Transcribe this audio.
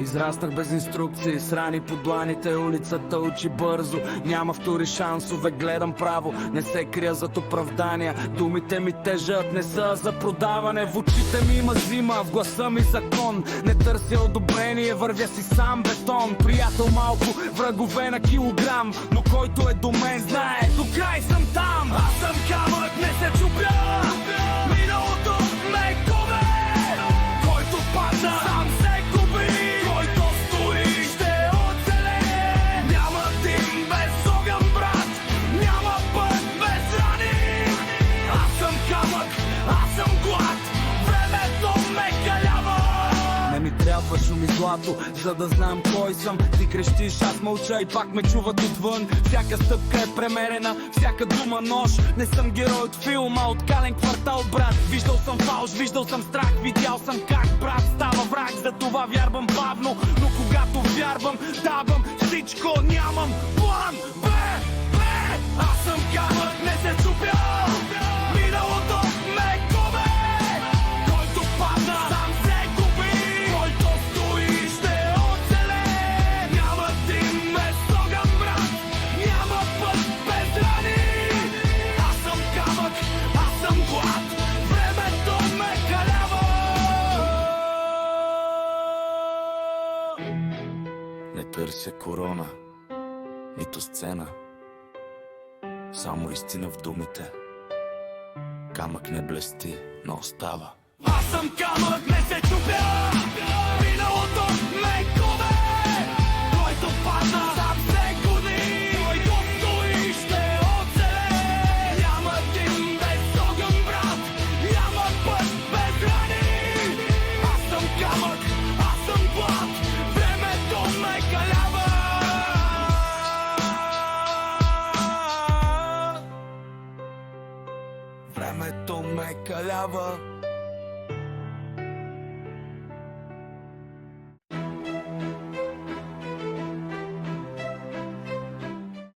Израснах без инструкции, с рани по дланите, улицата учи бързо. Няма втори шансове, гледам право, не се крия зад оправдания. Думите ми тежат, не са за продаване. В очите ми има зима, в гласа ми закон. Не търся одобрение, вървя си сам бетон. Приятел малко, врагове на килограм, но който е до мен знае, до край съм там. Аз съм камък, не се чупя, миналото ме кове. Който падна, сам се губи, който стои, ще оцелее. Няма дим без огън, брат, няма път без рани. Аз съм камък, аз съм глад, времето ме калява. Не ми трябва шум и злато, за да знам кой съм. Ти крещиш, аз мълча и пак ме чуват отвън. Всяка стъпка е премерена, всяка дума нож. Не съм герой от филма, от кален квартал, брат. Виждал съм фалш, виждал съм страх, видял съм как брат става враг. За това вярвам бавно, но когато вярвам, давам всичко, нямам план Б. Аз съм камък, не се чупя, миналото ме кове. Който падна, сам се губи, който стои, ще оцелее. Няма дим без огън, брат, няма път без рани. Аз съм камък, аз съм глад, времето ме калява. Не търся корона, нито сцена, само истина в думите. Камък не блести, но остава. Аз съм камък, не се чупя, миналото ме кове. Който падна, сам се гони, който стои, ще оцелее. Няма дим без огън, брат, няма път без рани. Аз съм камък, аз съм глад, времето ме калява. Времето ме калява.